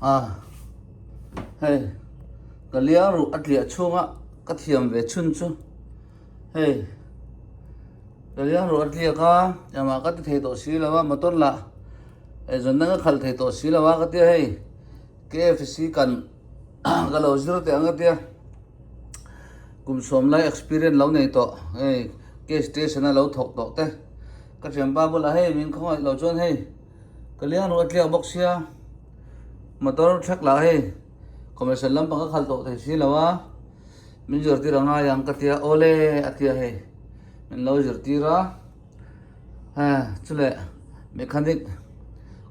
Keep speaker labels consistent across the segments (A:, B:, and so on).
A: à hey cái liang ru at lia chunga ka thiam ve chun chu hey cái liang ru at lia ka ama ka thei to si lawa motor la e zon na khal thei to si lawa ka ti hey KFC kan ka lo zero te anga tia kum som lai experience lo nei to hey ke station lo thok to te ka thiam ba bula hey min khoi lo chon hey cái liang ru at lia box ya motor thak la hey commercial lam pang khal to thei si lawa min jor ti ranga yang ka tia ole atia he min lo jor ti ra ha chule mechanic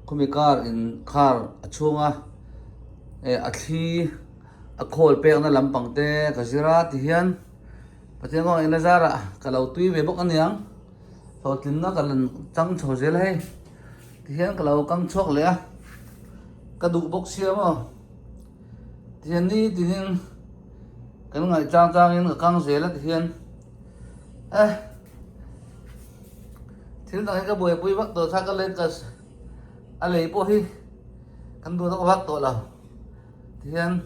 A: khumi car in car achunga e athi a khol pek na lam pang te ka zira ti hian pathiango ina zara ka lo tui ve bok aniang ho tin na ka lan chang chho zel he ti hian ka lo kang chok le a ka du bok sia mo thiền đi thì nhưng cái ngày trang trang nên căng dễ là thiền thiền tại cái buổi buổi bắt đầu sang cái lên cái anh lấy bộ hi căn đua nó bắt đầu là thiền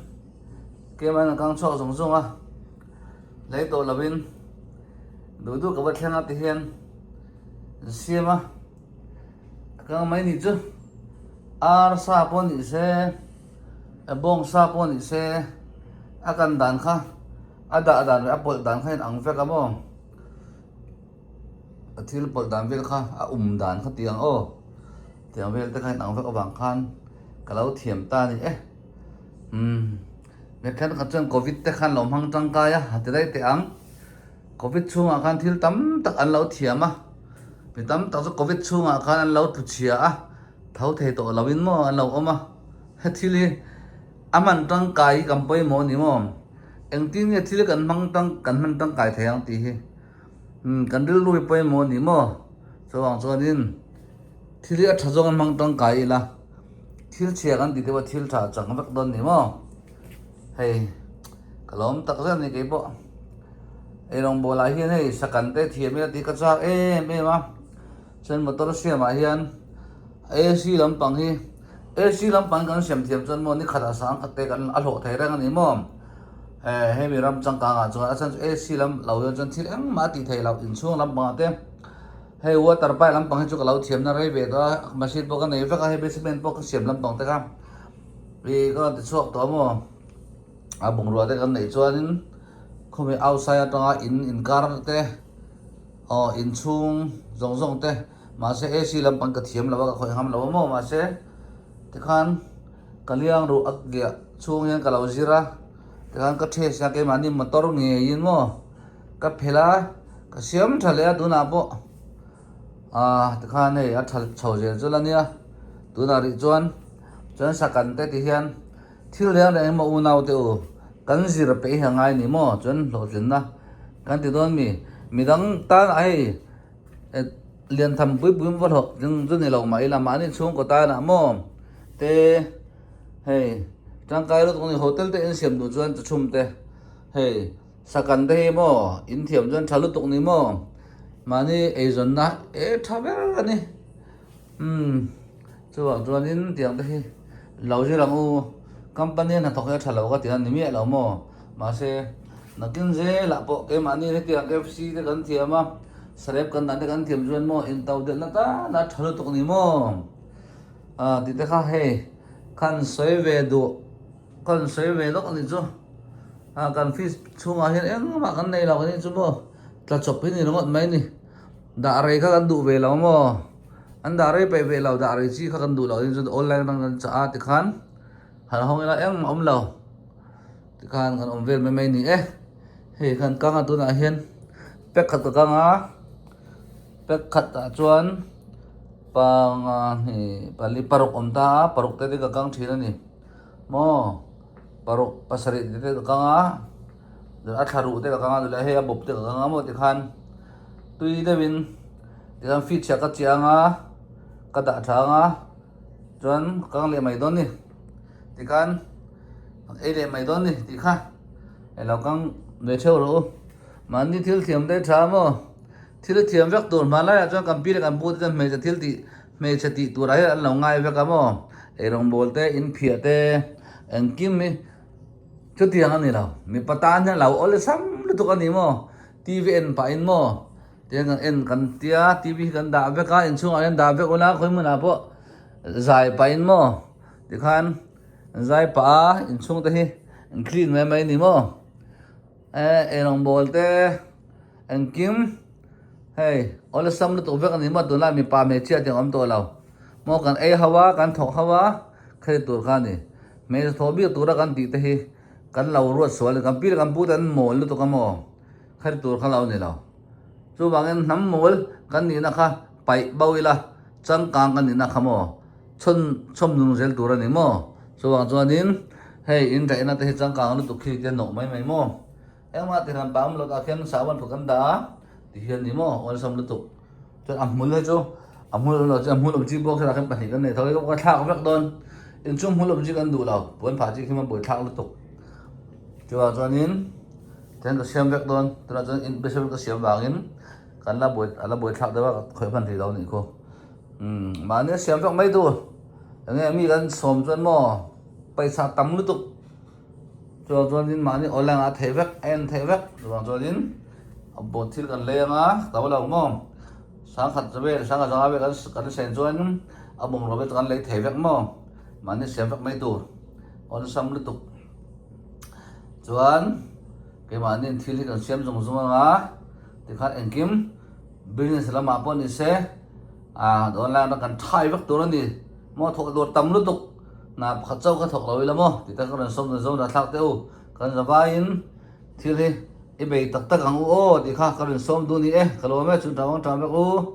A: cái mà nó căng cho giống giống à lấy tổ là bên đối thủ các bạn xem là thiền xem à cái máy này chứ ar sa pon ni se bong sa pon ni se akan dan kha ada dan apol dan kha ang ve ka mo athil pol dan vel kha dan kha tiang o tiang vel te kha ang ve ka bang khan kalau thiam ta ni me khan ka chen covid te khan lom hang tang ka ya te dai te ang covid chunga khan thil tam tak an lo thiama mi tam tak covid chunga khan an lo tu chia a thau thei to lawin mo an lo oma thili aman tang kai kampoi mo ni mo engtin nge thil kan mang tang kai theyang ti hi kan dil lui poi mo ni mo chawang chonin thili a thajong an mang tang kai la thil che kan ti te wa thil tha chang vak don ni mo hei kalom tak zan ni ke bo e rong bola hian hei sakan te thiam ya ti ka chak me ma chen motor siam a hian AC lam pang hi AC lam pang kan siam thiam chon mo ni khata sang khate kan a hlo thei rang ani mo he mi ram chang ka nga chu a chan AC lam lo yo chan thil ang ma ti thei lo in chung lam ma te he water pai lam pang chu ka lo thiam na rei ve da machine po kan nei va ka he basement po ka siam lam pang te ka vi ko ti chok to mo a bung ro te kan nei chuanin khomi outside atanga in car te in chung zong zong te mà sẽ AC làm bằng cái thiểm là bao khỏi ham là bao mà sẽ thì khan cái liang ru ác gẹ chuông yang cái lau zira thì khan cái thế sang cái mani motor nghe yên mo cái phela cái xiêm thà lẽ tu na bộ thì khan này ở thà chầu dễ cho là nia tu na đi chuan sakan te thì hian thiếu liang này mà u nào tiêu cái gì là bé hàng ai nỉ mo chuan lộ chuyện na cái thì đó mi đang ta ai liền thầm bui bui vật học nhưng rất nhiều mà làm ăn xuống của ta là mò te hey trang cái đó cũng như hotel te in xiêm đủ chuyên chum te hey sakan te mò in thiểm chuyên chalut tụng ni mò mà ni Asian na tha bé ni cho bảo chuyên in tiếng te lâu chứ làm u company là thọc ra lâu cái tiếng ni mẹ lâu mò mà se nó kinh dễ là bộ cái mà ni cái tiếng KFC cái gần thiểm mà sarep kan dan kan thiam juan mo in tau del na ta na thalo tok ni mo ti te kha he kan soi ve do ni chu kan fish chunga hian eng ma kan nei lo ni chu mo tla chop ni rongot mai ni da re kha kan du ve lo mo an da re pe ve lo da re chi kha kan du lo ni chu online nang kan cha ti khan hal hong la eng om lo ti khan kan om vel mai ni he khan ka nga tu na hian pek khat ka nga pek khat ta chuan pang hi pali paruk om ta paruk te ka kang thina ni mo paruk pasari te ka nga a tharu te ka nga la he a bop te ka nga mo ti khan tui de win ti khan fit cha ka chianga ka da tha nga chuan kang le mai don ni ti khan le mai don ni ti kha e lo kang le cheu ro man ni thil thiam te tha mo thil thiam vek tur ma la chuan kan pi le kan bu te me cha thil ti me cha ti tur ai an lo ngai vek ka mo erong bolte in phia te en kim mi chu tiang ani lo mi patan na lo ole sam lu tu kan ni mo tv en pa in mo tiang en kan tia tv kan da ve ka in chung an da ve ona khoi mun a po zai pa in mo ti khan zai pa in chung te hi clean mai ni mo erong bolte en kim hey ole sam lu tu ve kan ni mo tu la mi pa me chia tiang om to lo mo kan hawa kan thok hawa khai tur kha ni me thobi tur kan ti te hi kan lau ruột sual kan pi kan pu tan mol lu to ka mo khai tur kha lau ni lo chu bangin nam mol kan ni na kha pai bawila chang kang kan ni na kha mo chom nung zel tur ani mo chu wang chuanin hey in ta ina te chang kang lu tu khi te no mai mo ma te ran pam lo ka khen sawan phu kan da ti hian ni mo ol sam lu tu chu amul le chu amul lo chu amul ji bo kha kan pa hi kan nei thoi ko thak vek don in chung hul ji kan du lo pon pha ji khi ma boi thak lu tu chu chuanin ten ka siam vek don tuna chuan in be ka siam wangin kan la boi thak dewa khoi phan thi lo ni ko ma ne siam vek mai tu nge mi kan som chuan mo paisa tam lu tu chuanin ma ni olang a the vek en the vek chuanin bo thil kan le nga taw lo mo sang khat jabe sang ka jabe kan sen chuan abong robe kan le the vek mo ma ne siam vek mai tu on sam lu tu chuan cái mà nên thi lý cần xem dùng dùng á thì khác anh kiếm business là mà bọn đi xe đó là nó cần thay vắcตัวนี่mà thuộc đồ tầm lúc tục là khát châu khát thuộc rồi là mà thì ta có lần xong rồi xong là thắc tiêu cần là vai thi lý cái bề tắc tắc hàng ô thì khác có lần xong đun đi cái lối mấy chúng ta muốn làm việc ô